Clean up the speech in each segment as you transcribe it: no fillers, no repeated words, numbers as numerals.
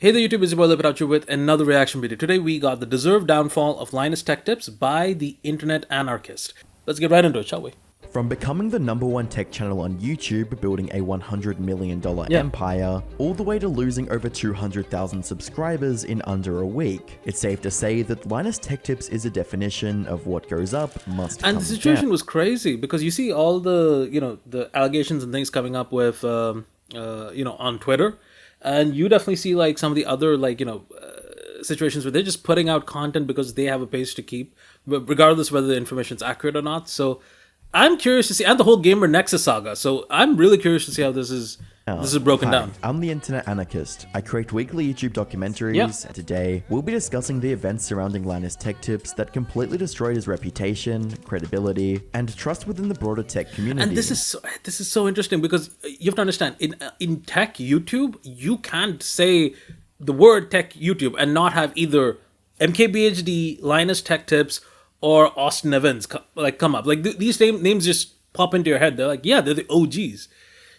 Hey there YouTube, it's your boy Lipit with another reaction video. Today we got the deserved downfall of LinusTechTips by the internet anarchist. Let's get right into it, shall we? From becoming the #1 tech channel on YouTube, building a $100 million empire, all the way to losing over 200,000 subscribers in under a week, it's safe to say that LinusTechTips is a definition of what goes up must come down. And the situation was crazy because you see all the, the allegations and things coming up with, on Twitter. And you definitely see like some of the other situations where they're just putting out content because they have a page to keep, regardless whether the information is accurate or not. So I'm curious to see, and the whole Gamer Nexus saga. So I'm really curious to see how this is broken down. I'm the Internet Anarchist. I create weekly YouTube documentaries, and today we'll be discussing the events surrounding LinusTechTips that completely destroyed his reputation, credibility, and trust within the broader tech community. And this is so interesting because you have to understand, in tech YouTube, you can't say the word tech YouTube and not have either MKBHD, LinusTechTips, or Austin Evans come up. Like these names just pop into your head. They're like, yeah, they're the OGs.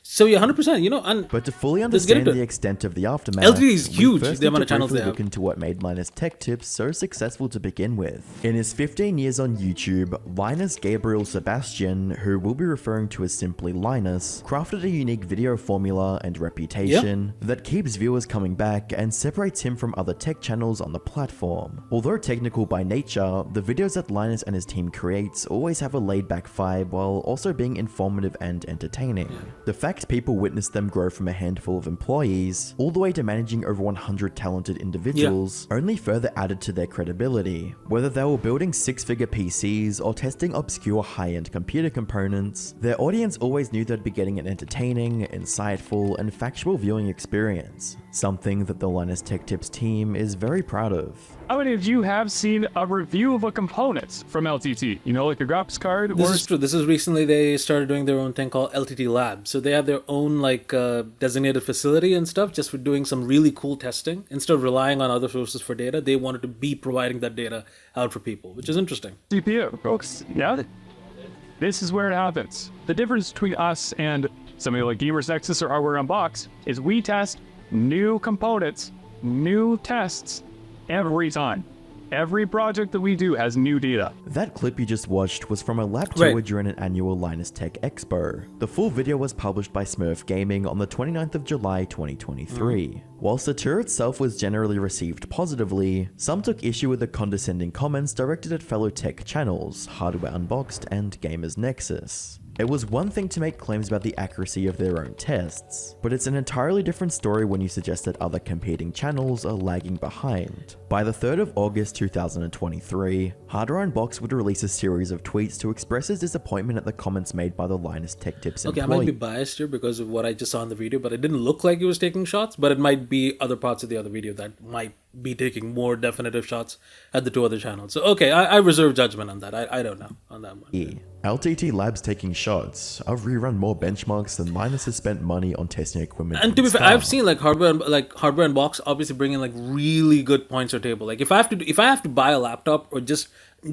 So yeah, 100%, But to fully understand the extent of the aftermath, LTD is huge, the amount of channels they have. Look into what made LinusTechTips so successful to begin with. In his 15 years on YouTube, Linus Gabriel Sebastian, who we'll be referring to as simply Linus, crafted a unique video formula and reputation that keeps viewers coming back and separates him from other tech channels on the platform. Although technical by nature, the videos that Linus and his team creates always have a laid-back vibe while also being informative and entertaining. The fact people witness them grow from a handful of employees all the way to managing over 100 talented individuals only further added to their credibility. Whether they were building six-figure PCs or testing obscure high-end computer components, their audience always knew they'd be getting an entertaining, insightful, and factual viewing experience, something that the LinusTechTips team is very proud of. How many of you have seen a review of a component from LTT? Like a graphics card? This is true. This is recently they started doing their own thing called LTT Lab. So they have their own designated facility and stuff just for doing some really cool testing. Instead of relying on other sources for data, they wanted to be providing that data out for people, which is interesting. CPU, folks. Yeah. This is where it happens. The difference between us and somebody like Gamers Nexus or Hardware Unboxed is we test new components, new tests, every time. Every project that we do has new data. That clip you just watched was from a lab tour during an annual Linus Tech Expo. The full video was published by Smurf Gaming on the 29th of July 2023. Whilst the tour itself was generally received positively, some took issue with the condescending comments directed at fellow tech channels, Hardware Unboxed and Gamers Nexus. It was one thing to make claims about the accuracy of their own tests, but it's an entirely different story when you suggest that other competing channels are lagging behind. By the 3rd of August 2023, Hardware Unboxed would release a series of tweets to express his disappointment at the comments made by the LinusTechTips employee. Okay, I might be biased here because of what I just saw in the video, but it didn't look like he was taking shots, but it might be other parts of the other video that might be taking more definitive shots at the two other channels. So okay, I reserve judgment on that. I don't know on that one. Yeah. LTT Labs taking shots. I've rerun more benchmarks than Linus has spent money on testing equipment. And to be fair, I've seen Hardware Unboxed obviously bring in really good points or table. Like if I have to buy a laptop or just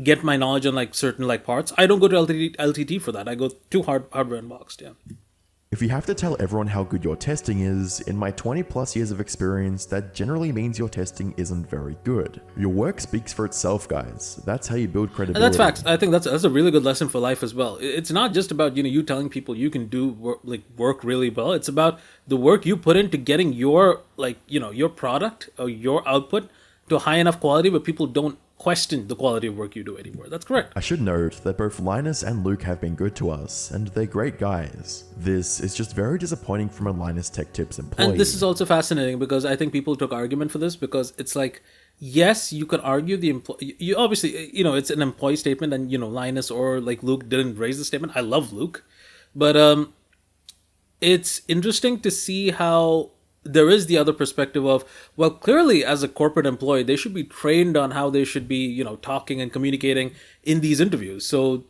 get my knowledge on certain parts, I don't go to LTT for that. I go to Hardware Unboxed. Yeah. If you have to tell everyone how good your testing is, in my 20 plus years of experience, that generally means your testing isn't very good. Your work speaks for itself, guys. That's how you build credibility. And that's facts. I think that's a really good lesson for life as well. It's not just about you telling people you can do work really well. It's about the work you put into getting your your product or your output to a high enough quality where people don't question the quality of work you do anymore. That's correct. I should note that both Linus and Luke have been good to us, and they're great guys. This is just very disappointing from a LinusTechTips employee. And this is also fascinating because I think people took argument for this because it's like, yes, you could argue the employee. You obviously, it's an employee statement, and Linus or Luke didn't raise the statement. I love Luke, but it's interesting to see how there is the other perspective of, well, clearly as a corporate employee, they should be trained on how they should be, talking and communicating in these interviews. So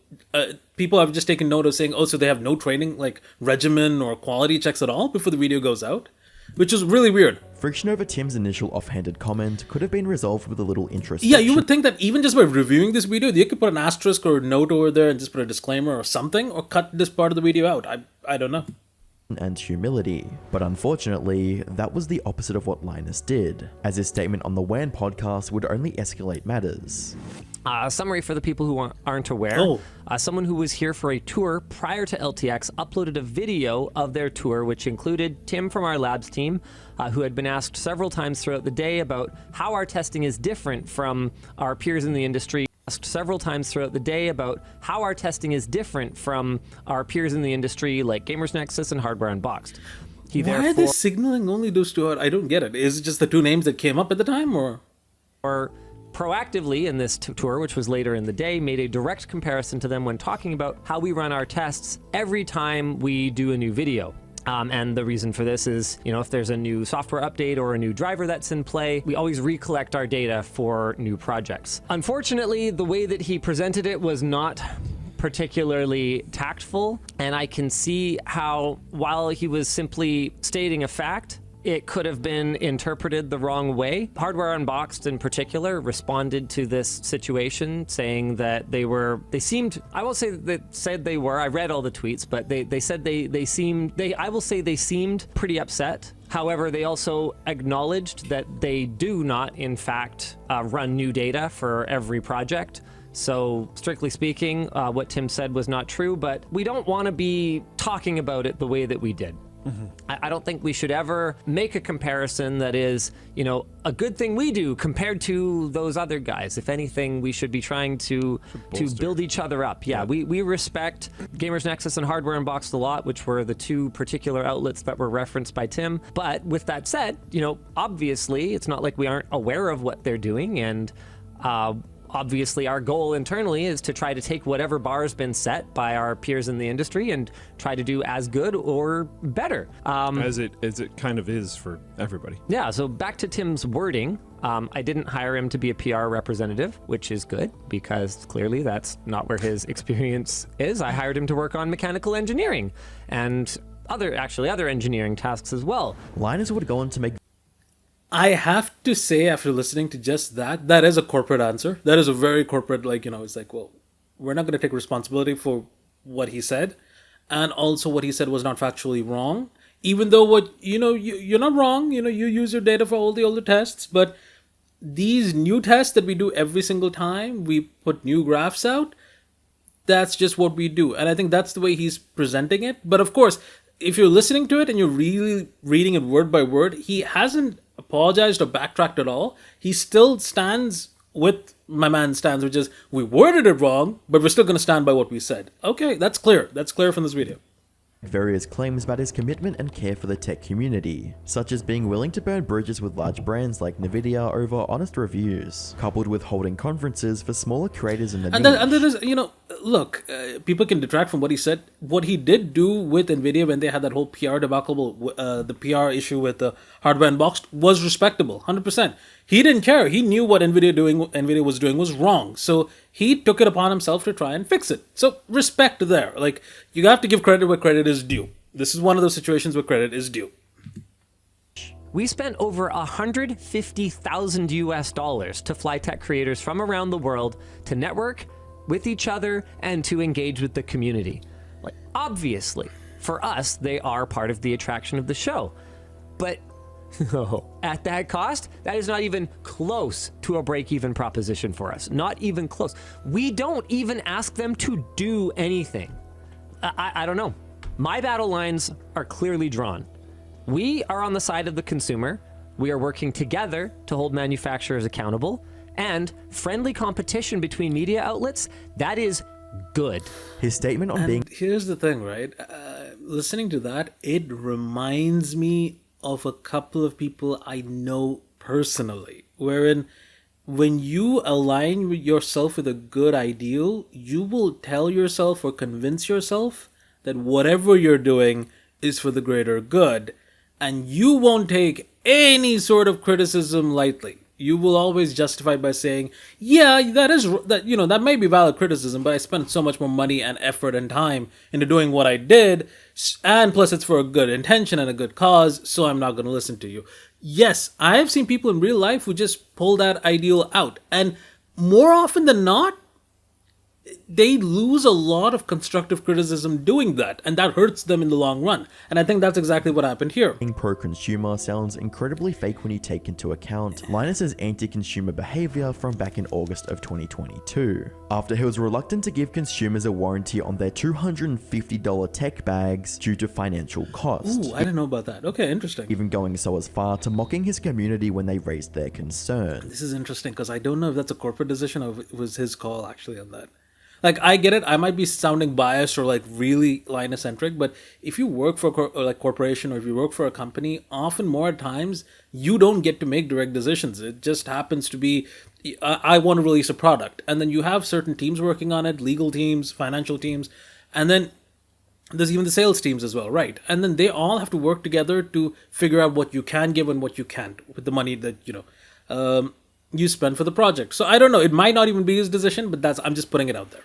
people have just taken note of saying, oh, so they have no training, regimen or quality checks at all before the video goes out, which is really weird. Friction over Tim's initial offhanded comment could have been resolved with a little introspection. Yeah, you would think that even just by reviewing this video, you could put an asterisk or a note over there and just put a disclaimer or something, or cut this part of the video out. I don't know. and humility. But unfortunately, that was the opposite of what Linus did, as his statement on the WAN podcast would only escalate matters. Summary for the people who aren't aware. Someone who was here for a tour prior to LTX uploaded a video of their tour, which included Tim from our labs team, who had been asked several times throughout the day about how our testing is different from our peers in the industry. Like Gamers Nexus and Hardware Unboxed. Why are they signaling only those two out? I don't get it. Is it just the two names that came up at the time, or proactively in this tour, which was later in the day, made a direct comparison to them when talking about how we run our tests every time we do a new video. And the reason for this is, if there's a new software update or a new driver that's in play, we always recollect our data for new projects. Unfortunately, the way that he presented it was not particularly tactful, and I can see how, while he was simply stating a fact, it could have been interpreted the wrong way. Hardware Unboxed in particular responded to this situation saying that I won't say that said they were, I read all the tweets, but they said they seemed pretty upset. However, they also acknowledged that they do not, in fact, run new data for every project. So, strictly speaking, what Tim said was not true, but we don't want to be talking about it the way that we did. I don't think we should ever make a comparison that is, a good thing we do compared to those other guys. If anything, we should be trying to build each other up. Yeah, we respect Gamers Nexus and Hardware Unboxed a lot, which were the two particular outlets that were referenced by Tim. But with that said, obviously, it's not like we aren't aware of what they're doing, and obviously, our goal internally is to try to take whatever bar has been set by our peers in the industry and try to do as good or better. As it kind of is for everybody. Yeah, so back to Tim's wording. I didn't hire him to be a PR representative, which is good because clearly that's not where his experience is. I hired him to work on mechanical engineering and other engineering tasks as well. Linus would go on to make I have to say, after listening to just that is a corporate answer. That is a very corporate, it's like, well, we're not going to take responsibility for what he said. And also what he said was not factually wrong. Even though you're not wrong, you use your data for all the older tests. But these new tests that we do every single time we put new graphs out, that's just what we do. And I think that's the way he's presenting it. But of course, if you're listening to it and you're really reading it word by word, he hasn't apologized or backtracked at all. He still stands with my man stands, which is, we worded it wrong, but we're still going to stand by what we said. Okay, that's clear. That's clear from this video. Various claims about his commitment and care for the tech community, such as being willing to burn bridges with large brands like Nvidia over honest reviews, coupled with holding conferences for smaller creators in the niche. And there is, look, people can detract from what he said. What he did do with Nvidia when they had that whole PR debacle, the PR issue with the Hardware Unboxed was respectable, 100%. He didn't care. He knew what Nvidia was doing was wrong. So he took it upon himself to try and fix it. So respect there. Like, you have to give credit where credit is due. This is one of those situations where credit is due. We spent over $150,000 US to fly tech creators from around the world to network with each other and to engage with the community. Like, obviously, for us, they are part of the attraction of the show. But at that cost, that is not even close to a break-even proposition for us. Not even close. We don't even ask them to do anything. I don't know. My battle lines are clearly drawn. We are on the side of the consumer. We are working together to hold manufacturers accountable. And friendly competition between media outlets, that is good. His statement on being... Here's the thing, right? Listening to that, it reminds me of a couple of people I know personally, wherein when you align yourself with a good ideal, you will tell yourself or convince yourself that whatever you're doing is for the greater good, and you won't take any sort of criticism lightly. You will always justify by saying, yeah, that may be valid criticism, but I spent so much more money and effort and time into doing what I did, and plus it's for a good intention and a good cause, so I'm not going to listen to you. Yes, I have seen people in real life who just pull that ideal out, and more often than not, they lose a lot of constructive criticism doing that, and that hurts them in the long run. And I think that's exactly what happened here. Being pro-consumer sounds incredibly fake when you take into account Linus's anti-consumer behavior from back in August of 2022, after he was reluctant to give consumers a warranty on their $250 tech bags due to financial cost. Ooh, I didn't know about that. Okay, interesting. Even going so as far to mocking his community when they raised their concern. This is interesting because I don't know if that's a corporate decision or if it was his call actually on that. Like, I get it. I might be sounding biased or like really Linus-centric, but if you work for a corporation or if you work for a company, often more times you don't get to make direct decisions. It just happens to be, I want to release a product, and then you have certain teams working on it, legal teams, financial teams, and then there's even the sales teams as well, right? And then they all have to work together to figure out what you can give and what you can't with the money that you spend for the project. So I don't know. It might not even be his decision, but I'm just putting it out there.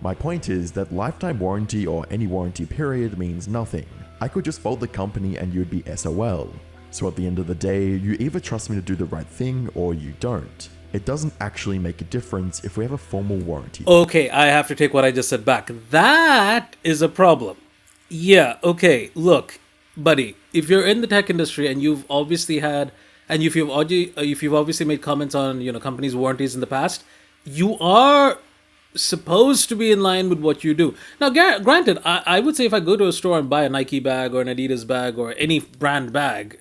My point is that lifetime warranty or any warranty period means nothing. I could just fault the company and you'd be SOL. So at the end of the day, you either trust me to do the right thing or you don't. It doesn't actually make a difference if we have a formal warranty. Okay, I have to take what I just said back. That is a problem. Yeah, okay, look, buddy, if you're in the tech industry and you've obviously had, and if you've obviously made comments on, companies' warranties in the past, you are supposed to be in line with what you do. Now, granted, I would say if I go to a store and buy a Nike bag or an Adidas bag or any brand bag,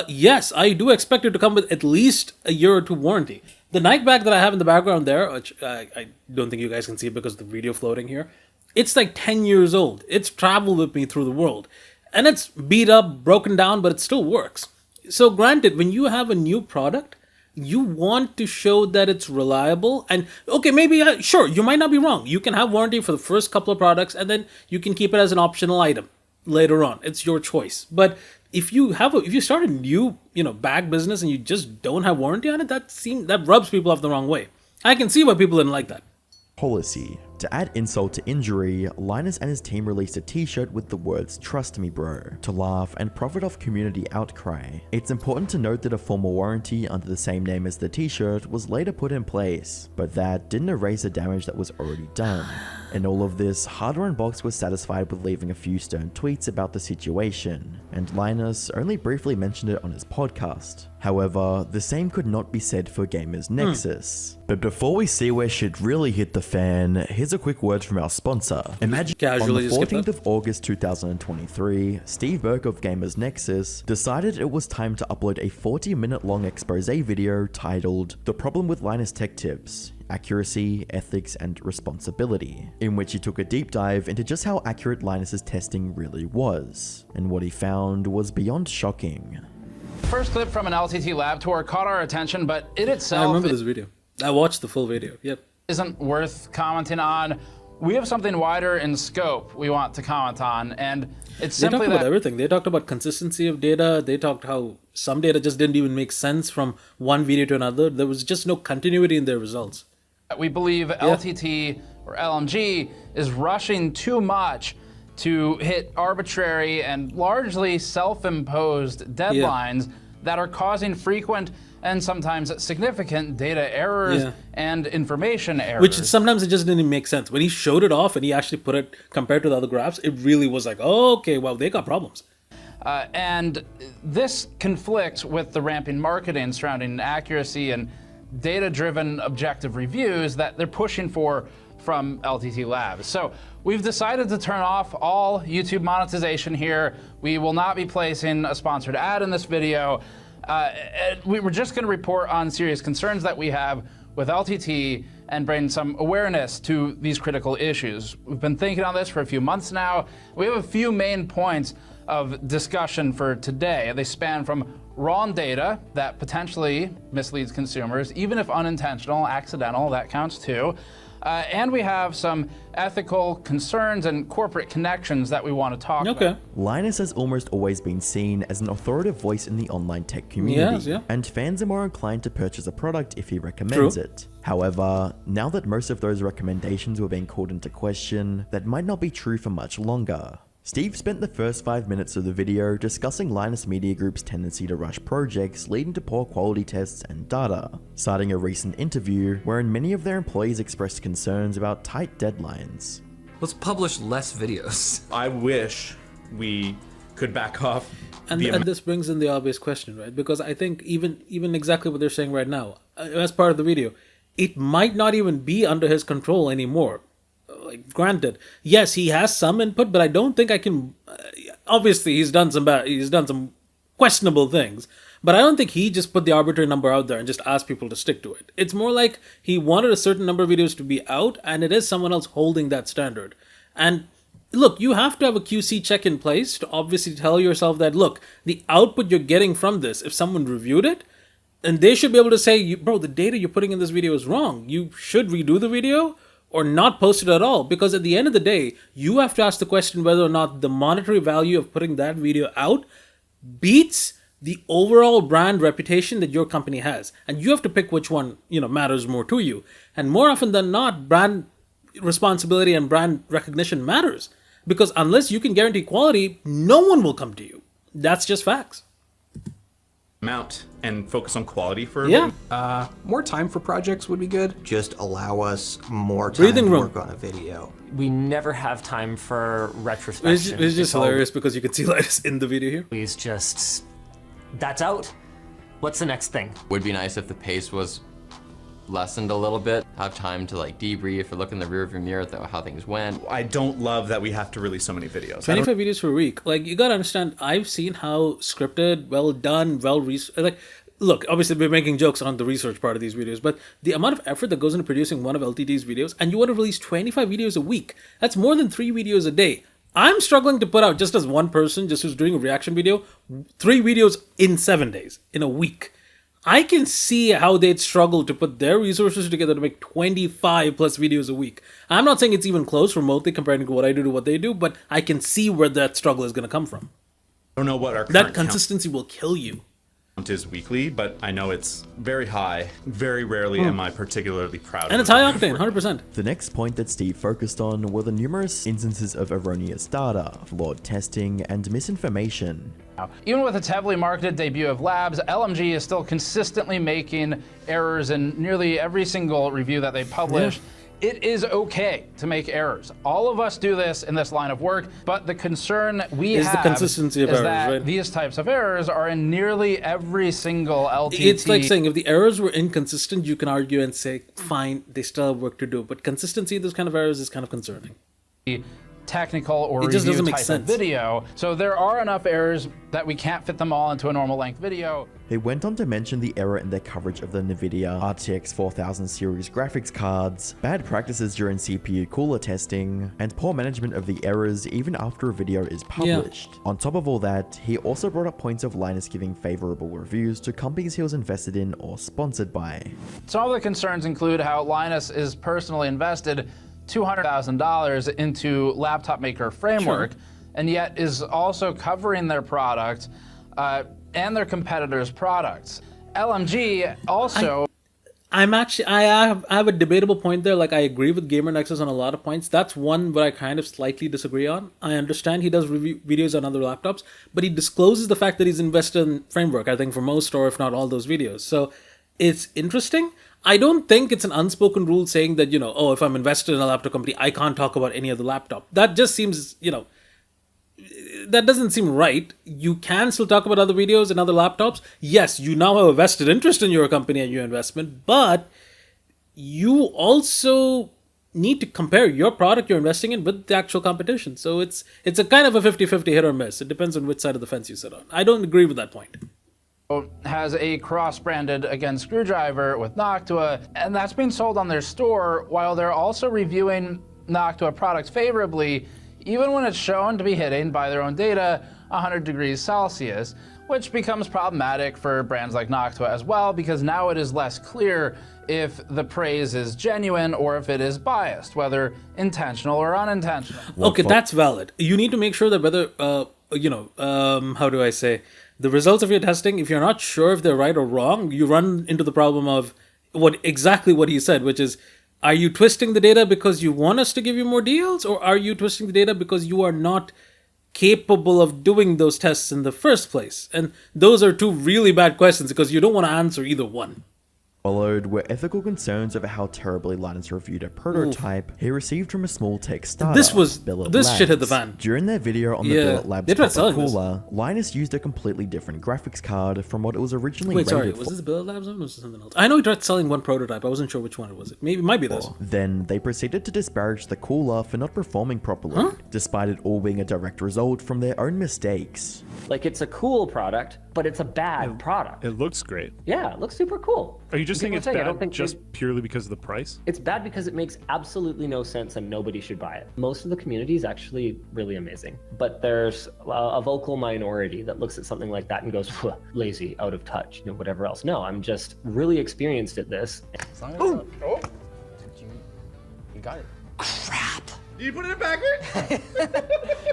yes, I do expect it to come with at least a year or two warranty. The Nike bag that I have in the background there, which I don't think you guys can see because of the video floating here, it's like 10 years old. It's traveled with me through the world. And it's beat up, broken down, but it still works. So granted, when you have a new product, you want to show that it's reliable. And okay, maybe, sure, you might not be wrong. You can have warranty for the first couple of products and then you can keep it as an optional item later on. It's your choice. But if you start a new, bag business and you just don't have warranty on it, that rubs people off the wrong way. I can see why people didn't like that. Policy. To add insult to injury, Linus and his team released a t-shirt with the words "Trust me bro" to laugh and profit off community outcry. It's important to note that a formal warranty under the same name as the t-shirt was later put in place, but that didn't erase the damage that was already done. In all of this, Hardware Unboxed was satisfied with leaving a few stern tweets about the situation, and Linus only briefly mentioned it on his podcast. However, the same could not be said for Gamers Nexus. But before we see where shit really hit the fan, here's a quick word from our sponsor. Imagine on the 14th of August 2023, Steve Burke of Gamers Nexus decided it was time to upload a 40-minute long expose video titled "The Problem with LinusTechTips: Accuracy, Ethics, and Responsibility," in which he took a deep dive into just how accurate Linus's testing really was. And what he found was beyond shocking. First clip from an LTT lab tour caught our attention, but it itself... I remember this video. I watched the full video, yep. ...isn't worth commenting on. We have something wider in scope we want to comment on, and it's simply They talked about everything. They talked about consistency of data. They talked how some data just didn't even make sense from one video to another. There was just no continuity in their results. We believe LTT or LMG is rushing too much to hit arbitrary and largely self-imposed deadlines that are causing frequent and sometimes significant data errors and information errors. Which sometimes it just didn't make sense. When he showed it off and he actually put it compared to the other graphs, it really was like, oh, okay, well, they got problems. And this conflicts with the ramping marketing surrounding accuracy and data-driven objective reviews that they're pushing for from LTT Labs. So we've decided to turn off all YouTube monetization here. We will not be placing a sponsored ad in this video. We were just going to report on serious concerns that we have with LTT and bring some awareness to these critical issues. We've been thinking on this for a few months now. We have a few main points of discussion for today. They span from raw data that potentially misleads consumers, even if unintentional, accidental, that counts too. And we have some ethical concerns and corporate connections that we want to talk about. Linus has almost always been seen as an authoritative voice in the online tech community, and fans are more inclined to purchase a product if he recommends it. However, now that most of those recommendations were being called into question, that might not be true for much longer. Steve spent the first 5 minutes of the video discussing Linus Media Group's tendency to rush projects leading to poor quality tests and data, citing a recent interview wherein many of their employees expressed concerns about tight deadlines. Let's publish less videos. I wish we could back off. And this brings in the obvious question, right? Because I think even exactly what they're saying right now, as part of the video, it might not even be under his control anymore. Like, granted, yes, he has some input, but I don't think I can. Obviously, he's done some questionable things, but I don't think he just put the arbitrary number out there and just asked people to stick to it. It's more like he wanted a certain number of videos to be out, and it is someone else holding that standard. And look, you have to have a QC check in place to obviously tell yourself that, look, the output you're getting from this, if someone reviewed it, and they should be able to say, bro, the data you're putting in this video is wrong. You should redo the video or not post it at all. Because at the end of the day, you have to ask the question whether or not the monetary value of putting that video out beats the overall brand reputation that your company has. And you have to pick which one, matters more to you. And more often than not, brand responsibility and brand recognition matters. Because unless you can guarantee quality, no one will come to you. That's just facts. Amount and focus on quality for a Yeah. bit. More time for projects would be good. Just allow us more time Breathing to room. work on a video. We never have time for retrospection. It's just hilarious because you can see Linus in the video here. Please that's out. What's the next thing? Would be nice if the pace was lessened a little bit. Have time to debrief or look in the rearview mirror at how things went. I don't love that we have to release so many videos. 25 videos per week. You gotta understand, I've seen how scripted, well done, look, obviously we're making jokes on the research part of these videos, but the amount of effort that goes into producing one of LTD's videos, and you want to release 25 videos a week, that's more than 3 videos a day. I'm struggling to put out, just as one person, just who's doing a reaction video, 3 videos in 7 days, in a week. I can see how they'd struggle to put their resources together to make 25 plus videos a week. I'm not saying it's even close remotely comparing to what I do to what they do, but I can see where that struggle is going to come from. I don't know what our That current consistency will kill you. count is weekly, but I know it's very high. Very rarely am I particularly proud And of it's it. high octane, 100%. The next point that Steve focused on were the numerous instances of erroneous data, flawed testing, and misinformation. Even with its heavily marketed debut of Labs, LMG is still consistently making errors in nearly every single review that they publish. It is okay to make errors. All of us do this in this line of work, but the concern we Is have the consistency of is errors, that right? these types of errors are in nearly every single LTT. It's like saying if the errors were inconsistent, you can argue and say, fine, they still have work to do. But consistency in those kind of errors is kind of concerning. Technical or It just review doesn't make type sense. of video. So there are enough errors that we can't fit them all into a normal length video. He went on to mention the error in their coverage of the NVIDIA RTX 4000 series graphics cards, bad practices during CPU cooler testing, and poor management of the errors even after a video is published. On top of all that, he also brought up points of Linus giving favorable reviews to companies he was invested in or sponsored by. Some of the concerns include how Linus is personally invested $200,000 into laptop maker Framework, and yet is also covering their product and their competitors' products. LMG also. I have a debatable point there. I agree with Gamer Nexus on a lot of points. That's one where I kind of slightly disagree on. I understand he does review videos on other laptops, but he discloses the fact that he's invested in Framework, I think, for most or if not all those videos. So it's interesting. I don't think it's an unspoken rule saying that, if I'm invested in a laptop company, I can't talk about any other laptop. That just seems, that doesn't seem right. You can still talk about other videos and other laptops. Yes, you now have a vested interest in your company and your investment, but you also need to compare your product you're investing in with the actual competition. So it's a kind of a 50-50 hit or miss. It depends on which side of the fence you sit on. I don't agree with that point. Has a cross-branded, again, screwdriver with Noctua, and that's being sold on their store, while they're also reviewing Noctua products favorably, even when it's shown to be hitting, by their own data, 100 degrees Celsius, which becomes problematic for brands like Noctua as well, because now it is less clear if the praise is genuine or if it is biased, whether intentional or unintentional. Okay, that's valid. You need to make sure that whether, how do I say, the results of your testing, if you're not sure if they're right or wrong, you run into the problem of exactly what he said, which is, are you twisting the data because you want us to give you more deals, or are you twisting the data because you are not capable of doing those tests in the first place? And those are two really bad questions because you don't want to answer either one. Followed were ethical concerns over how terribly Linus reviewed a prototype he received from a small tech startup. This shit hit the fan. During their video on the Billet Labs proper cooler, Linus used a completely different graphics card from what it was originally rated Wait, sorry, was this the Billet Labs one or was it something else? I know he tried selling one prototype. I wasn't sure which one it was. Maybe it might be this. Then they proceeded to disparage the cooler for not performing properly, despite it all being a direct result from their own mistakes. Like, it's a cool product, but it's a bad product. It looks great. Yeah, it looks super cool. Are you just saying it's I bad don't think just purely because of the price? It's bad because it makes absolutely no sense and nobody should buy it. Most of the community is actually really amazing, but there's a vocal minority that looks at something like that and goes, lazy, out of touch, whatever else. No, I'm just really experienced at this. You got it. Crap. Did you put it backward?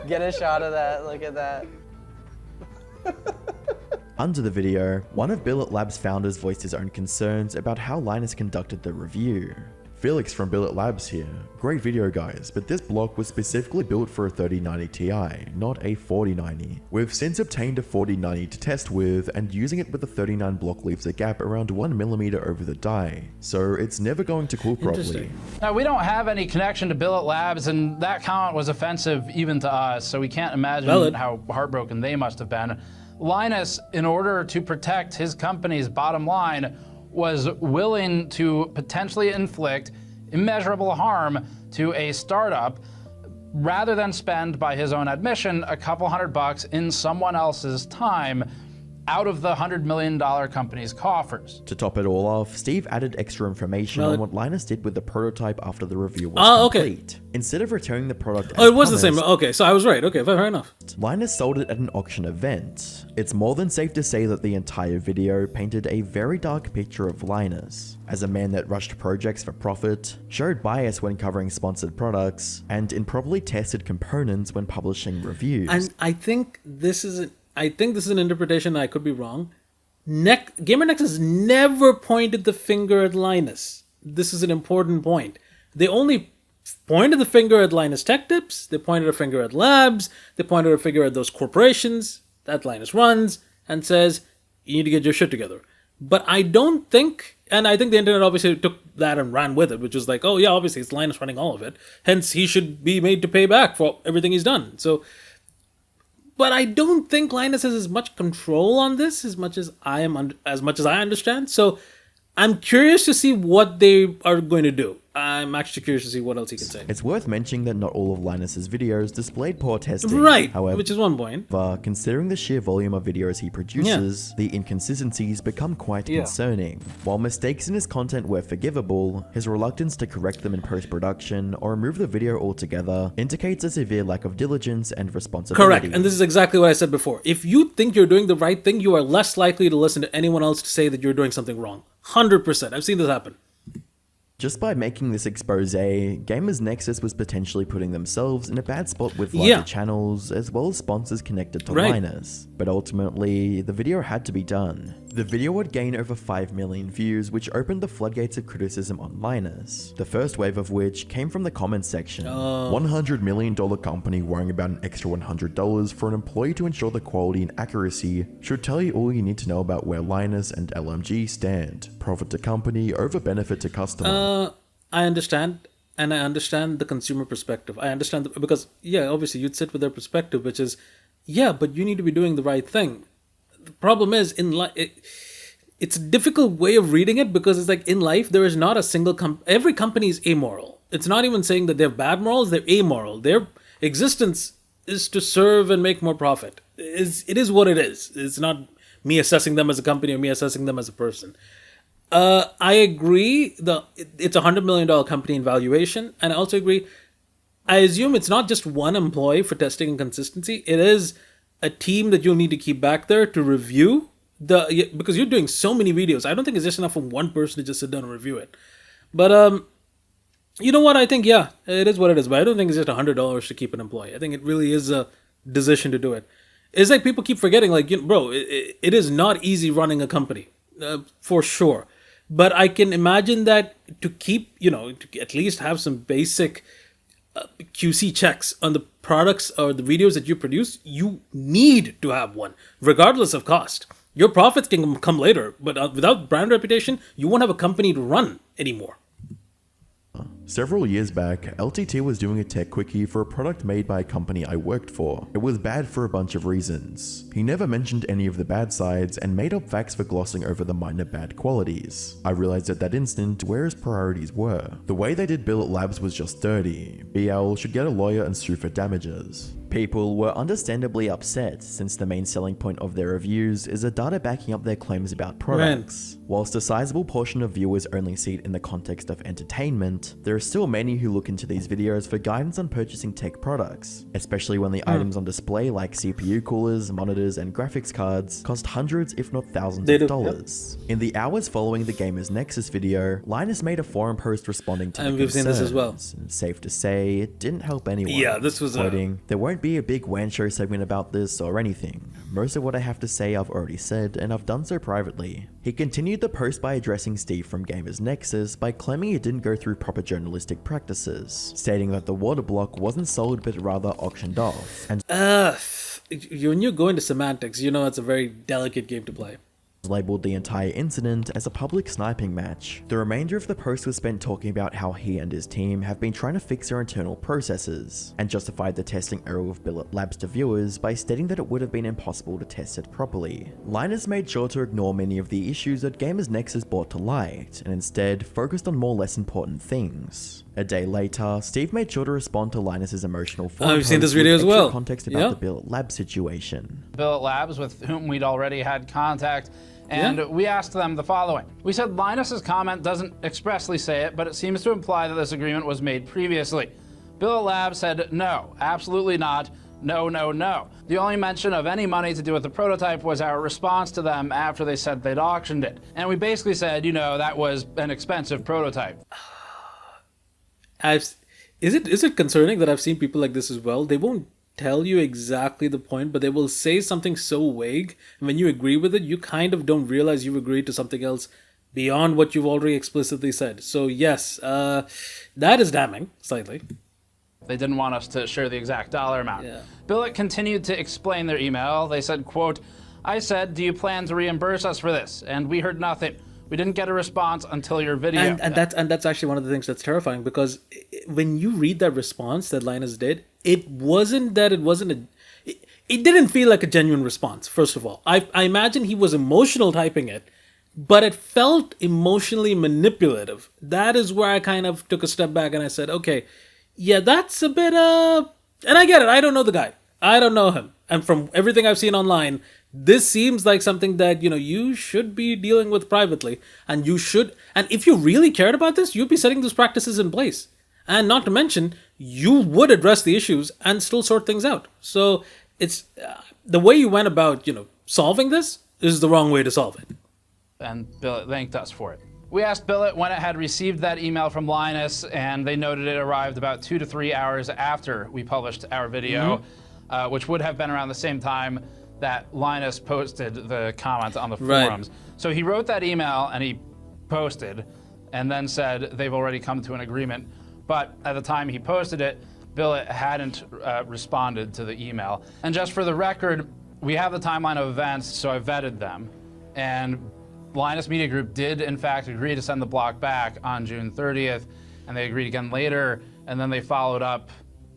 Get a shot of that. Look at that. Under the video, one of Billet Labs founders voiced his own concerns about how Linus conducted the review. Felix from Billet Labs here. Great video guys, but this block was specifically built for a 3090 Ti, not a 4090. We've since obtained a 4090 to test with, and using it with the 39 block leaves a gap around 1mm over the die, so it's never going to cool properly. Now, we don't have any connection to Billet Labs, and that comment was offensive even to us, so we can't imagine how heartbroken they must have been. Linus, in order to protect his company's bottom line, was willing to potentially inflict immeasurable harm to a startup rather than spend, by his own admission, a couple $100 in someone else's time out of the $100 million company's coffers. To top it all off, Steve added extra information on what Linus did with the prototype after the review was complete. Instead of returning the product as it was promised, the same. Okay, so I was right. Okay, fair enough. Linus sold it at an auction event. It's more than safe to say that the entire video painted a very dark picture of Linus as a man that rushed projects for profit, showed bias when covering sponsored products, and improperly tested components when publishing reviews. And I think this is an interpretation. I could be wrong. Gamer Nexus never pointed the finger at Linus. This is an important point. They only pointed the finger at LinusTechTips. They pointed a finger at labs. They pointed a finger at those corporations that Linus runs and says, you need to get your shit together. But I don't think, and I think the internet obviously took that and ran with it, which is like, oh yeah, obviously it's Linus running all of it. Hence, he should be made to pay back for everything he's done. But I don't think Linus has as much control on this as much as I understand. So I'm curious to see what they are going to do. I'm actually curious to see what else he can say. It's worth mentioning that not all of Linus's videos displayed poor testing. Right, however, which is one point. But considering the sheer volume of videos he produces, the inconsistencies become quite concerning. While mistakes in his content were forgivable, his reluctance to correct them in post-production or remove the video altogether indicates a severe lack of diligence and responsibility. Correct, and this is exactly what I said before. If you think you're doing the right thing, you are less likely to listen to anyone else to say that you're doing something wrong. 100%. I've seen this happen. Just by making this expose, Gamers Nexus was potentially putting themselves in a bad spot with larger channels as well as sponsors connected to Linus. But ultimately, the video had to be done. The video would gain over 5 million views, which opened the floodgates of criticism on Linus. The first wave of which came from the comments section. $100 million company worrying about an extra $100 for an employee to ensure the quality and accuracy should tell you all you need to know about where Linus and LMG stand. Profit to company over benefit to customer. I understand, and I understand the consumer perspective. I understand because obviously you'd sit with their perspective, which is, but you need to be doing the right thing. The problem is it's a difficult way of reading it because it's like in life there is not a single every company is amoral. It's not even saying that they have bad morals; they're amoral. Their existence is to serve and make more profit. It is what it is. It's not me assessing them as a company or me assessing them as a person. I agree. It's $100 million company in valuation, and I also agree. I assume it's not just one employee for testing and consistency. It is a team that you'll need to keep back there to review because you're doing so many videos. I don't think it's just enough for one person to just sit down and review it. But you know what? I think it is what it is. But I don't think it's just $100 to keep an employee. I think it really is a decision to do it. It's like people keep forgetting, like, bro, it is not easy running a company for sure. But I can imagine that to keep, to at least have some basic QC checks on the products or the videos that you produce, you need to have one, regardless of cost. Your profits can come later, but without brand reputation, you won't have a company to run anymore. Several years back, LTT was doing a tech quickie for a product made by a company I worked for. It was bad for a bunch of reasons. He never mentioned any of the bad sides and made up facts for glossing over the minor bad qualities. I realized at that instant where his priorities were. The way they did Billet Labs was just dirty. BL should get a lawyer and sue for damages. People were understandably upset since the main selling point of their reviews is the data backing up their claims about products. Whilst a sizable portion of viewers only see it in the context of entertainment, there are still many who look into these videos for guidance on purchasing tech products, especially when the items on display like CPU coolers, monitors, and graphics cards cost hundreds if not thousands of dollars. In the hours following the Gamers Nexus video, Linus made a forum post responding to the we've seen this as well. And safe to say, it didn't help anyone. Yeah, this was quoting, "There won't be a big WAN show segment about this or anything. Most of what I have to say I've already said, and I've done so privately." He continued the post by addressing Steve from Gamers Nexus by claiming it didn't go through proper journalistic practices, stating that the water block wasn't sold but rather auctioned off. And when you go into semantics, you know it's a very delicate game to play. Labeled the entire incident as a public sniping match. The remainder of the post was spent talking about how he and his team have been trying to fix their internal processes, and justified the testing error of Billet Labs to viewers by stating that it would have been impossible to test it properly. Linus made sure to ignore many of the issues that Gamers Nexus brought to light, and instead focused on more less important things. A day later, Steve made sure to respond to Linus's emotional forum I've seen this post with video as extra well. context about the Billet Labs situation. Billet Labs, with whom we'd already had contact, and we asked them the following. We said Linus's comment doesn't expressly say it, but it seems to imply that this agreement was made previously. Billet Labs said no, absolutely not, no, no, no. The only mention of any money to do with the prototype was our response to them after they said they'd auctioned it. And we basically said, you know, that was an expensive prototype. Is it concerning that I've seen people like this as well? They won't tell you exactly the point, but they will say something so vague, and when you agree with it, you kind of don't realize you've agreed to something else beyond what you've already explicitly said. So yes, that is damning, slightly. They didn't want us to share the exact dollar amount. Billet continued to explain their email. They said, quote, "I said, do you plan to reimburse us for this? And we heard nothing. We didn't get a response until your video." And that's actually one of the things that's terrifying, because when you read that response that Linus did, it didn't feel like a genuine response, first of all. I imagine he was emotional typing it, but it felt emotionally manipulative. That is where I kind of took a step back and I said, okay, yeah, that's a bit, and I get it. I don't know the guy. I don't know him. And from everything I've seen online, this seems like something that, you know, you should be dealing with privately. And if you really cared about this, you'd be setting those practices in place. And not to mention, you would address the issues and still sort things out. So it's the way you went about, you know, solving this is the wrong way to solve it. And Billet thanked us for it. We asked Billet when it had received that email from Linus, and they noted it arrived about 2 to 3 hours after we published our video, which would have been around the same time that Linus posted the comment on the forums. So he wrote that email and he posted, and then said they've already come to an agreement. But at the time he posted it, Billet hadn't responded to the email. And just for the record, we have the timeline of events, so I vetted them. And Linus Media Group did, in fact, agree to send the block back on June 30th, and they agreed again later, and then they followed up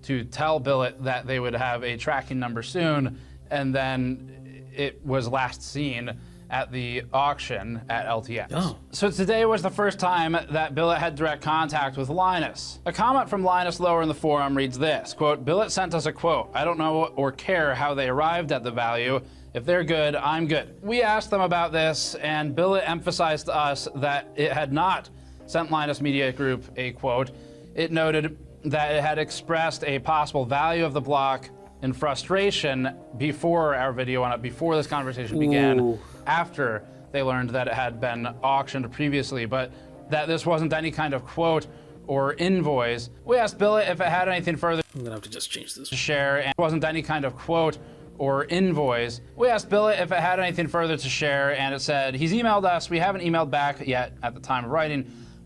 to tell Billet that they would have a tracking number soon, and then it was last seen at the auction at LTX. So today was the first time that Billet had direct contact with Linus. A comment from Linus lower in the forum reads this, quote, "Billet sent us a quote. I don't know or care how they arrived at the value. If they're good, I'm good." We asked them about this, and Billet emphasized to us that it had not sent Linus Media Group a quote. It noted that it had expressed a possible value of the block in frustration before our video went up, before this conversation began, after they learned that it had been auctioned previously, but that this wasn't any kind of quote or invoice. We asked Billet if it had anything further I'm gonna have to just change this to share, and it wasn't any kind of quote or invoice. We asked Billet if it had anything further to share, and it said, he's emailed us. We haven't emailed back yet at the time of writing,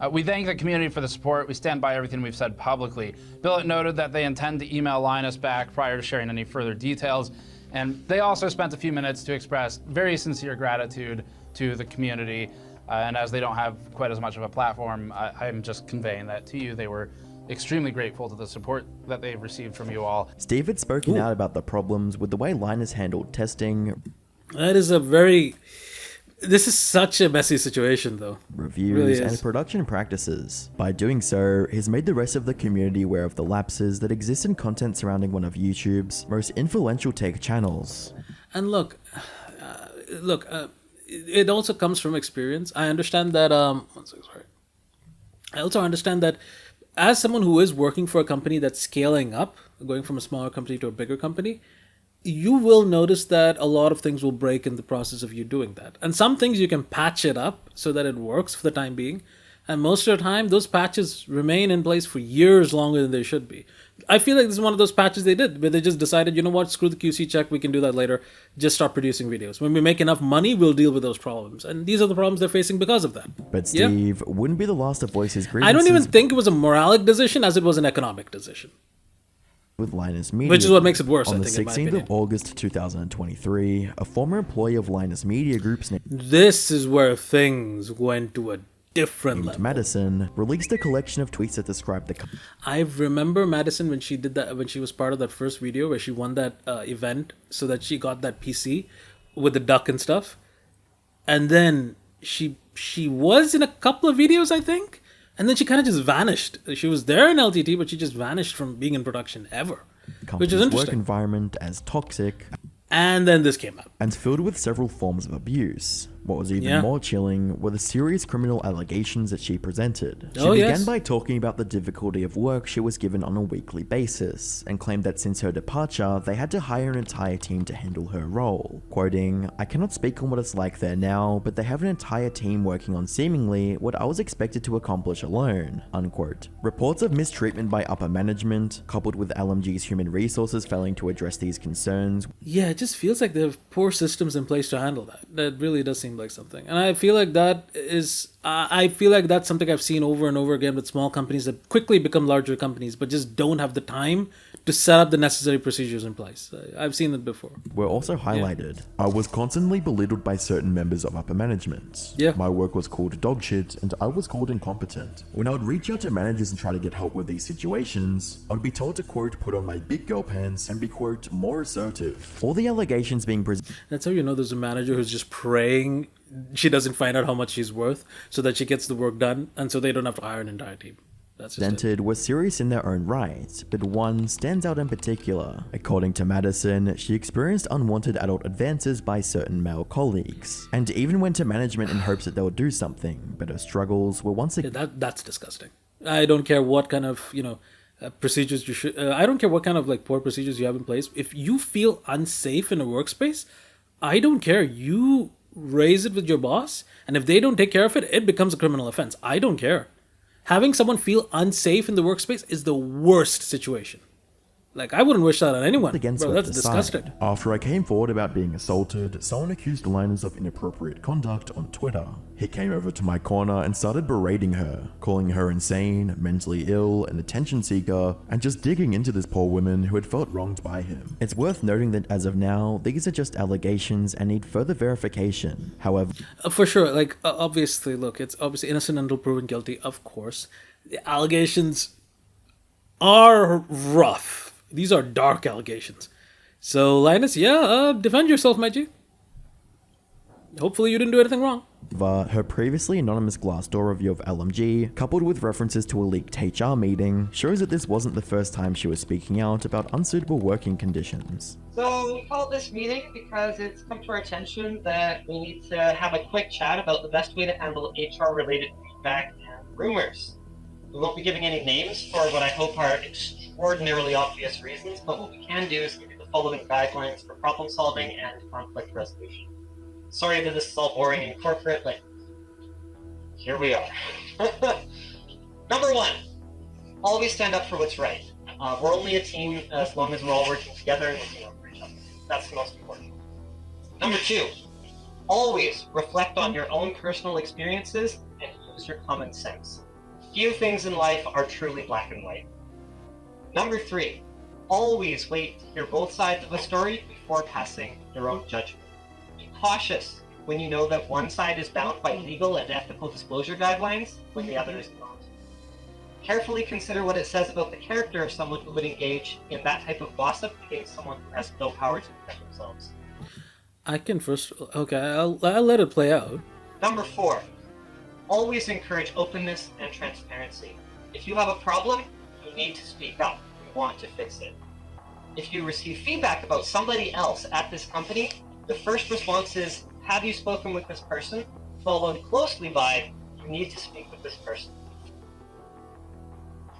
We thank the community for the support. We stand by everything we've said publicly. Billet noted that they intend to email Linus back prior to sharing any further details. And they also spent a few minutes to express very sincere gratitude to the community. And as they don't have quite as much of a platform, I'm just conveying that to you. They were extremely grateful to the support that they've received from you all. Steve had spoken out about the problems with the way Linus handled testing. That is this is such a messy situation, though. Reviews really and production practices. By doing so, he's made the rest of the community aware of the lapses that exist in content surrounding one of YouTube's most influential tech channels. And look, it also comes from experience. I understand that. One second, sorry. I also understand that as someone who is working for a company that's scaling up, going from a smaller company to a bigger company, you will notice that a lot of things will break in the process of you doing that. And some things you can patch it up so that it works for the time being. And most of the time, those patches remain in place for years longer than they should be. I feel like this is one of those patches they did, where they just decided, you know what, screw the QC check, we can do that later. Just start producing videos. When we make enough money, we'll deal with those problems. And these are the problems they're facing because of that. But Steve wouldn't be the last to voice his grievances. I don't even think it was a moralic decision as it was an economic decision. With Linus Media, which is what makes it worse. On I the think, 16th of August 2023, a former employee of Linus Media Group's this is where things went to a different level. Madison released a collection of tweets that described the. I remember Madison when she did that, when she was part of that first video where she won that event, so that she got that PC with the duck and stuff, and then she was in a couple of videos, I think. And then she kind of just vanished. She was there in LTT, but she just vanished from being in production ever, which is interesting. Work environment as toxic. And then this came out. And filled with several forms of abuse. What was even more chilling were the serious criminal allegations that she presented. She began by talking about the difficulty of work she was given on a weekly basis, and claimed that since her departure, they had to hire an entire team to handle her role. Quoting, "I cannot speak on what it's like there now, but they have an entire team working on seemingly what I was expected to accomplish alone." Unquote. Reports of mistreatment by upper management, coupled with LMG's human resources failing to address these concerns. Yeah, it just feels like they have poor systems in place to handle that. That really does seem like something. And I feel like that is, I feel like that's something I've seen over and over again with small companies that quickly become larger companies, but just don't have the time to set up the necessary procedures in place. I've seen it before. Were also highlighted. I was constantly belittled by certain members of upper management. Yeah. My work was called dog shit, and I was called incompetent. When I would reach out to managers and try to get help with these situations, I would be told to, quote, put on my big girl pants and be, quote, more assertive. All the allegations being presented. That's how you know there's a manager who's just praying she doesn't find out how much she's worth so that she gets the work done, and so they don't have to hire an entire team. Presented were serious in their own right, but one stands out in particular. According to Madison, she experienced unwanted adult advances by certain male colleagues, and even went to management in hopes that they'll do something, but her struggles were once again... That's disgusting. I don't care what kind of, procedures you should... I don't care what kind of, poor procedures you have in place. If you feel unsafe in a workspace, I don't care. You raise it with your boss, and if they don't take care of it, it becomes a criminal offense. I don't care. Having someone feel unsafe in the workspace is the worst situation. I wouldn't wish that on anyone. Bro, that's disgusting. After I came forward about being assaulted, someone accused Linus of inappropriate conduct on Twitter. He came over to my corner and started berating her, calling her insane, mentally ill, an attention seeker, and just digging into this poor woman who had felt wronged by him. It's worth noting that as of now, these are just allegations and need further verification. However... For sure, obviously, look, it's obviously innocent until proven guilty, of course. The allegations are rough. These are dark allegations. So, Linus, defend yourself, my G. Hopefully you didn't do anything wrong. Her previously anonymous Glassdoor review of LMG, coupled with references to a leaked HR meeting, shows that this wasn't the first time she was speaking out about unsuitable working conditions. So we called this meeting because it's come to our attention that we need to have a quick chat about the best way to handle HR-related feedback and rumors. We won't be giving any names for what I hope are extraordinarily obvious reasons, but what we can do is give you the following guidelines for problem solving and conflict resolution. Sorry that this is all boring and corporate, but here we are. Number one, always stand up for what's right. We're only a team as long as we're all working together and looking out for each other. That's the most important. Number two, always reflect on your own personal experiences and use your common sense. Few things in life are truly black and white. Number 3, always wait to hear both sides of a story before passing your own judgment. Be cautious when you know that one side is bound by legal and ethical disclosure guidelines when the other is not. Carefully consider what it says about the character of someone who would engage in that type of gossip against someone who has no power to protect themselves. I can first. Okay, I'll let it play out. Number 4, always encourage openness and transparency. If you have a problem, you need to speak up. You want to fix it. If you receive feedback about somebody else at this company, the first response is, have you spoken with this person? Followed closely by, you need to speak with this person.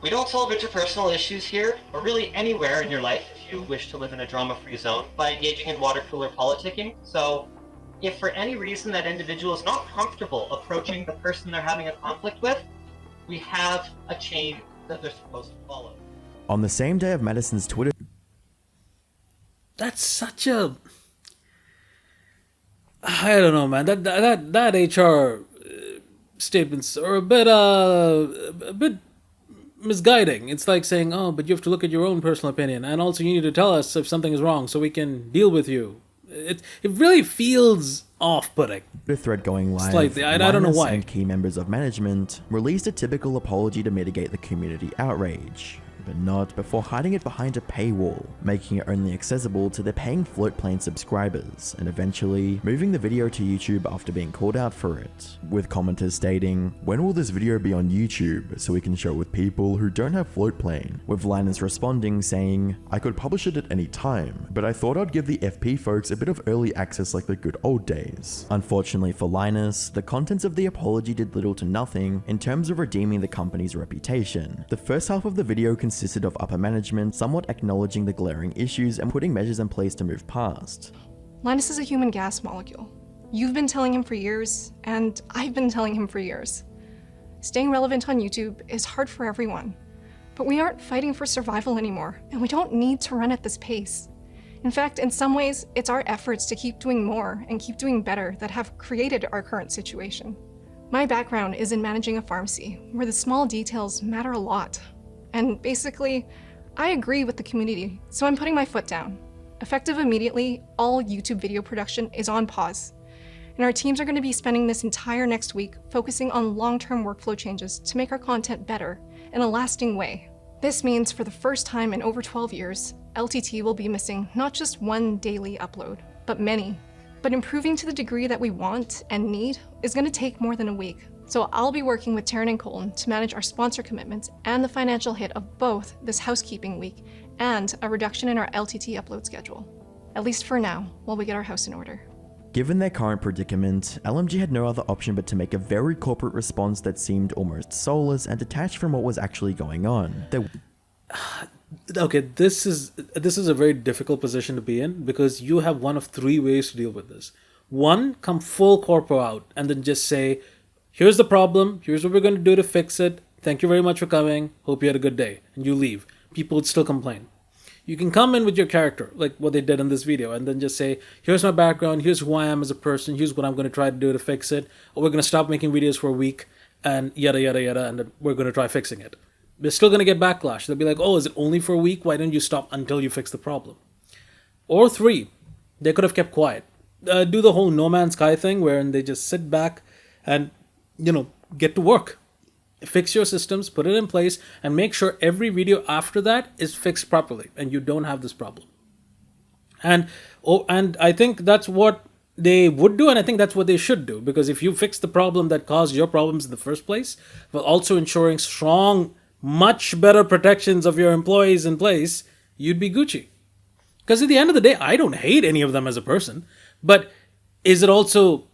We don't solve interpersonal issues here, or really anywhere in your life if you wish to live in a drama-free zone, by engaging in water cooler politicking. So, if for any reason that individual is not comfortable approaching the person they're having a conflict with, we have a chain that they're supposed to follow. On the same day of Madison's Twitter... That's such a... I don't know, man. That HR statements are a bit misguiding. It's like saying, oh, but you have to look at your own personal opinion, and also you need to tell us if something is wrong so we can deal with you. It really feels off-putting. The thread going live. Slightly. I don't know Linus why. And key members of management released a typical apology to mitigate the community outrage, but not before hiding it behind a paywall, making it only accessible to their paying Floatplane subscribers, and eventually moving the video to YouTube after being called out for it, with commenters stating, when will this video be on YouTube so we can show it with people who don't have Floatplane, with Linus responding saying, I could publish it at any time, but I thought I'd give the FP folks a bit of early access like the good old days. Unfortunately for Linus, the contents of the apology did little to nothing in terms of redeeming the company's reputation. The first half of the video consisted of upper management somewhat acknowledging the glaring issues and putting measures in place to move past. Linus is a human gas molecule. You've been telling him for years, and I've been telling him for years. Staying relevant on YouTube is hard for everyone, but we aren't fighting for survival anymore, and we don't need to run at this pace. In fact, in some ways, it's our efforts to keep doing more and keep doing better that have created our current situation. My background is in managing a pharmacy, where the small details matter a lot. And basically, I agree with the community, so I'm putting my foot down. Effective immediately, all YouTube video production is on pause. And our teams are going to be spending this entire next week focusing on long-term workflow changes to make our content better in a lasting way. This means for the first time in over 12 years, LTT will be missing not just one daily upload, but many. But improving to the degree that we want and need is going to take more than a week. So I'll be working with Taryn and Colton to manage our sponsor commitments and the financial hit of both this housekeeping week and a reduction in our LTT upload schedule. At least for now, while we get our house in order. Given their current predicament, LMG had no other option but to make a very corporate response that seemed almost soulless and detached from what was actually going on. Okay, this is a very difficult position to be in because you have one of 3 ways to deal with this. One, come full corpo out and then just say, here's the problem, here's what we're going to do to fix it, thank you very much for coming, hope you had a good day, and you leave. People would still complain. You can come in with your character, like what they did in this video, and then just say, here's my background, here's who I am as a person, here's what I'm going to try to do to fix it, or we're going to stop making videos for a week, and yada yada yada, and then we're going to try fixing it. They're still going to get backlash. They'll be like, oh, is it only for a week? Why don't you stop until you fix the problem? Or 3, they could have kept quiet. Do the whole No Man's Sky thing, wherein they just sit back and get to work. Fix your systems, put it in place, and make sure every video after that is fixed properly, and you don't have this problem. And I think that's what they would do, and I think that's what they should do, because if you fix the problem that caused your problems in the first place, while also ensuring strong, much better protections of your employees in place, you'd be Gucci. Because at the end of the day, I don't hate any of them as a person, but is it also,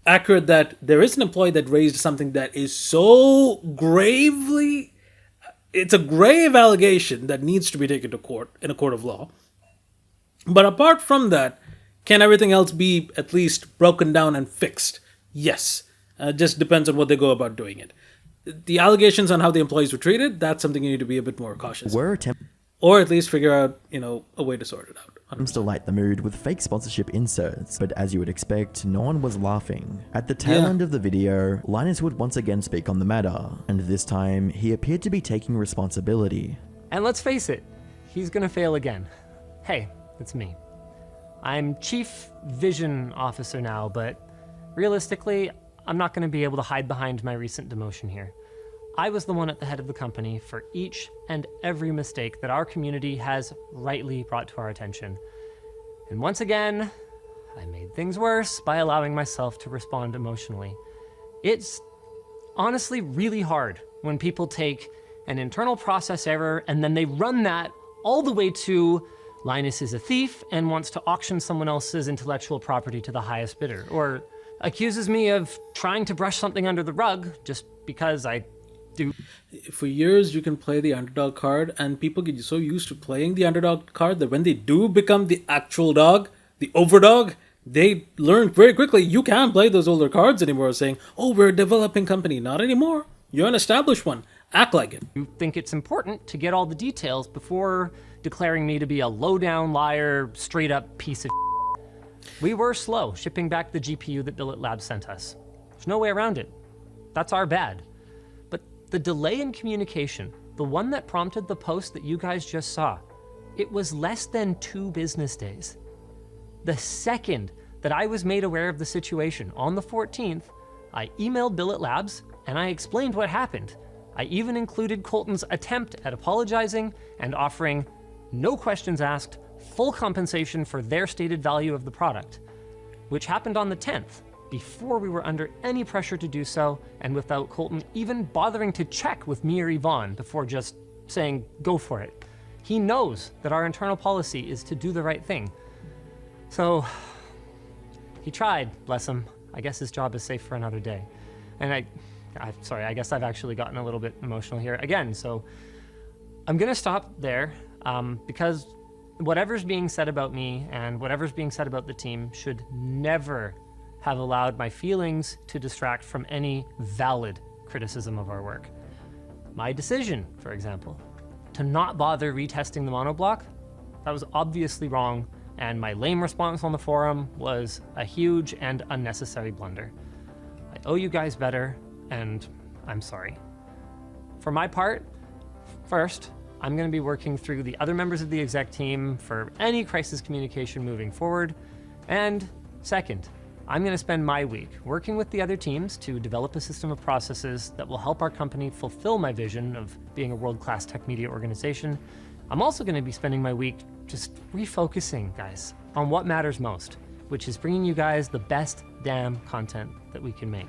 accurate that there is an employee that raised something that is so gravely, it's a grave allegation that needs to be taken to court in a court of law. But apart from that, can everything else be at least broken down and fixed? Yes. It just depends on what they go about doing it. The allegations on how the employees were treated, that's something you need to be a bit more cautious. Or at least figure out, a way to sort it out. to light the mood with fake sponsorship inserts, but as you would expect, no one was laughing. At the tail end of the video, Linus would once again speak on the matter, and this time, he appeared to be taking responsibility. And let's face it, he's gonna fail again. Hey, it's me. I'm Chief Vision Officer now, but realistically, I'm not gonna be able to hide behind my recent demotion here. I was the one at the head of the company for each and every mistake that our community has rightly brought to our attention. And once again, I made things worse by allowing myself to respond emotionally. It's honestly really hard when people take an internal process error and then they run that all the way to Linus is a thief and wants to auction someone else's intellectual property to the highest bidder, or accuses me of trying to brush something under the rug just because I do. For years, you can play the underdog card, and people get so used to playing the underdog card that when they do become the actual dog, the overdog, they learn very quickly you can't play those older cards anymore, saying, oh, we're a developing company. Not anymore. You're an established one. Act like it. You think it's important to get all the details before declaring me to be a low-down liar, straight-up piece of We were slow shipping back the GPU that Billet Labs sent us. There's no way around it. That's our bad. The delay in communication, the one that prompted the post that you guys just saw, it was less than 2 business days. The second that I was made aware of the situation, on the 14th, I emailed Billet Labs and I explained what happened. I even included Colton's attempt at apologizing and offering, no questions asked, full compensation for their stated value of the product, which happened on the 10th. Before we were under any pressure to do so, and without Colton even bothering to check with me or Yvonne before just saying, go for it. He knows that our internal policy is to do the right thing. So, he tried, bless him. I guess his job is safe for another day. And sorry, I guess I've actually gotten a little bit emotional here again, so I'm gonna stop there, because whatever's being said about me and whatever's being said about the team should never have allowed my feelings to distract from any valid criticism of our work. My decision, for example, to not bother retesting the monoblock, that was obviously wrong, and my lame response on the forum was a huge and unnecessary blunder. I owe you guys better, and I'm sorry. For my part, first, I'm going to be working through the other members of the exec team for any crisis communication moving forward, and second, I'm going to spend my week working with the other teams to develop a system of processes that will help our company fulfill my vision of being a world-class tech media organization. I'm also going to be spending my week just refocusing, guys, on what matters most, which is bringing you guys the best damn content that we can make.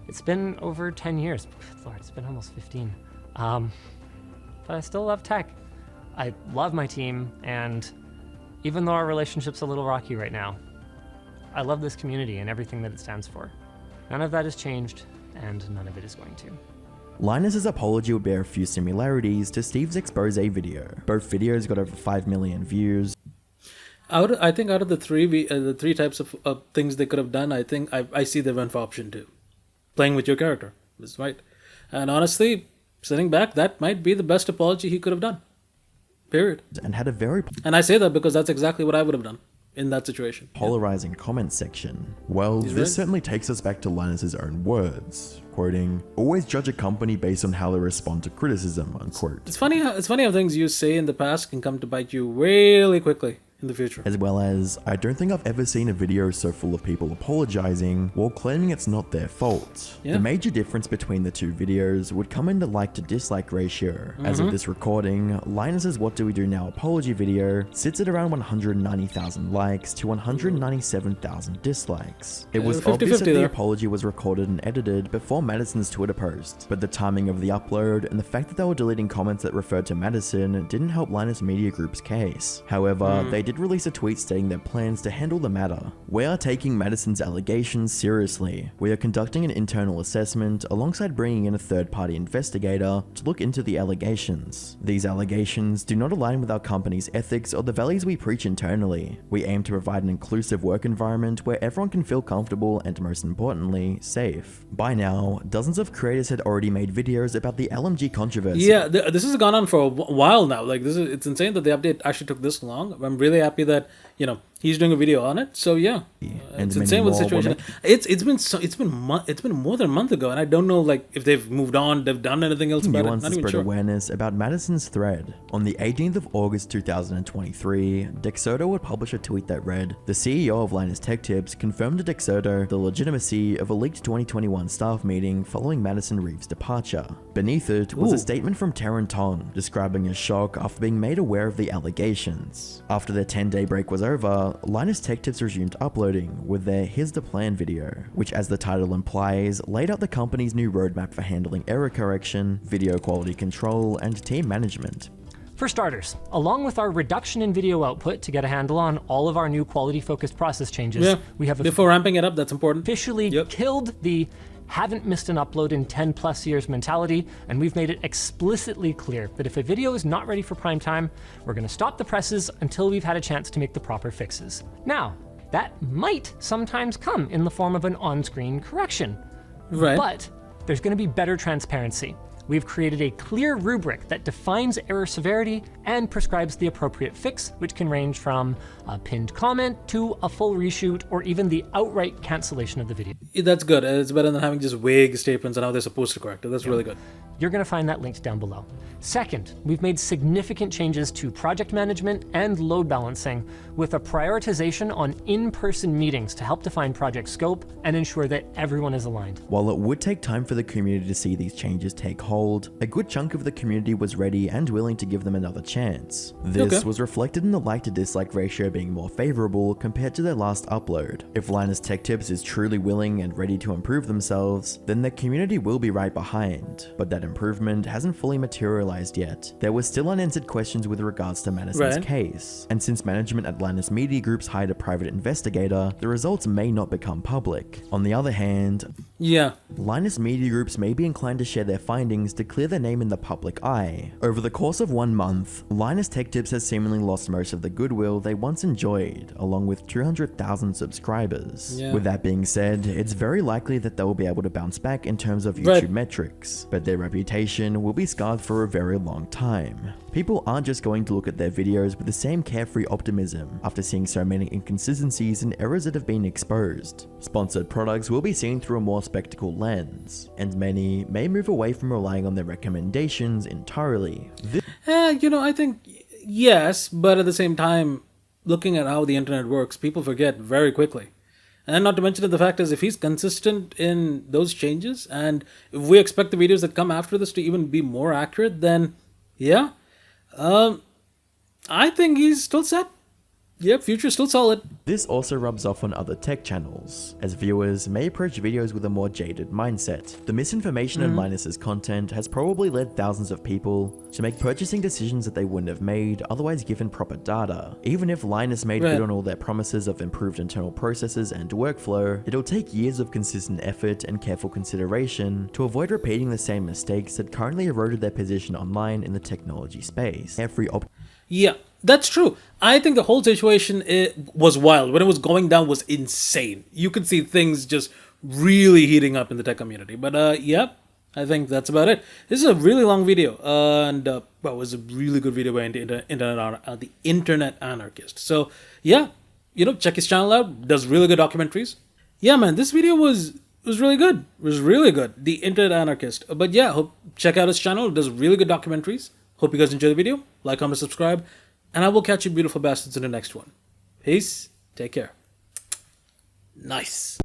It's been over 10 years. Lord, it's been almost 15. But I still love tech. I love my team, and even though our relationship's a little rocky right now, I love this community and everything that it stands for. None of that has changed, and none of it is going to. Linus's apology would bear a few similarities to Steve's expose video. Both videos got over 5 million views. I think out of the three types of things they could have done, I think I see they went for option 2. Playing with your character. That's right. And honestly, sitting back, that might be the best apology he could have done. Period. And I say that because that's exactly what I would have done in that situation. Polarizing comment section. Well, this certainly takes us back to Linus's own words, quoting, "Always judge a company based on how they respond to criticism," unquote. It's funny how things you say in the past can come to bite you really quickly in the future. As well as, I don't think I've ever seen a video so full of people apologizing while claiming it's not their fault. Yeah. The major difference between the two videos would come in the like to dislike ratio. As of this recording, Linus's What Do We Do Now apology video sits at around 190,000 likes to 197,000 dislikes. It was obvious that the apology was recorded and edited before Madison's Twitter post, but the timing of the upload and the fact that they were deleting comments that referred to Madison didn't help Linus Media Group's case. However, they did release a tweet stating their plans to handle the matter. "We are taking Madison's allegations seriously. We are conducting an internal assessment alongside bringing in a third-party investigator to look into the allegations. These allegations do not align with our company's ethics or the values we preach internally. We aim to provide an inclusive work environment where everyone can feel comfortable and, most importantly, safe." By now, dozens of creators had already made videos about the LMG controversy. Yeah, this has gone on for a while now. Like, it's insane that the update actually took this long. I'm really happy that he's doing a video on it. So yeah, And it's many insane with the more will situation. It's been more than a month ago, and I don't know if they've moved on, they've done anything else about it. Nuance Not to even spread sure. awareness about Madison's thread. On the 18th of August 2023, Dexoto would publish a tweet that read, "The CEO of LinusTechTips confirmed to Dexoto the legitimacy of a leaked 2021 staff meeting following Madison Reeves' departure." Beneath it was a statement from Taryn Tong describing his shock after being made aware of the allegations. After their 10-day break was over, LinusTechTips resumed uploading with their Here's the Plan video, which, as the title implies, laid out the company's new roadmap for handling error correction, video quality control, and team management. For starters, along with our reduction in video output to get a handle on all of our new quality-focused process changes, we have before ramping it up, that's important. Officially killed the haven't missed an upload in 10 plus years mentality, and we've made it explicitly clear that if a video is not ready for prime time, we're going to stop the presses until we've had a chance to make the proper fixes. Now, that might sometimes come in the form of an on-screen correction. Right. But there's going to be better transparency. We've created a clear rubric that defines error severity and prescribes the appropriate fix, which can range from a pinned comment to a full reshoot or even the outright cancellation of the video. That's good. It's better than having just vague statements on how they're supposed to correct it. That's really good. You're going to find that linked down below. Second, we've made significant changes to project management and load balancing with a prioritization on in-person meetings to help define project scope and ensure that everyone is aligned. While it would take time for the community to see these changes take hold, a good chunk of the community was ready and willing to give them another chance. This was reflected in the like to dislike ratio being more favorable compared to their last upload. If LinusTechTips is truly willing and ready to improve themselves, then the community will be right behind, but that improvement hasn't fully materialized yet. There were still unanswered questions with regards to Madison's case, and since management at Linus Media Groups hired a private investigator, the results may not become public. On the other hand, Linus Media Groups may be inclined to share their findings to clear their name in the public eye. Over the course of 1 month, LinusTechTips has seemingly lost most of the goodwill they once enjoyed, along with 200,000 subscribers. With that being said, it's very likely that they will be able to bounce back in terms of YouTube metrics, but their reputation will be scarred for a very long time. People aren't just going to look at their videos with the same carefree optimism after seeing so many inconsistencies and errors that have been exposed. Sponsored products will be seen through a more spectacle lens, and many may move away from relying on their recommendations entirely. I think yes, but at the same time, looking at how the internet works, people forget very quickly. And not to mention that the fact is, if he's consistent in those changes, and if we expect the videos that come after this to even be more accurate, then I think he's still set. Yep, future's still solid. This also rubs off on other tech channels, as viewers may approach videos with a more jaded mindset. The misinformation in Linus's content has probably led thousands of people to make purchasing decisions that they wouldn't have made otherwise given proper data. Even if Linus made good on all their promises of improved internal processes and workflow, it'll take years of consistent effort and careful consideration to avoid repeating the same mistakes that currently eroded their position online in the technology space. Yeah, that's true. I think the whole situation was wild. When it was going down was insane. You could see things just really heating up in the tech community. But I think that's about it. This is a really long video. And it was a really good video by the Internet Anarchist. So check his channel out. Does really good documentaries. Yeah, man, this video was really good. It was really good. The Internet Anarchist. But check out his channel. It does really good documentaries. Hope you guys enjoy the video. Like, comment, subscribe. And I will catch you beautiful bastards in the next one. Peace. Take care. Nice.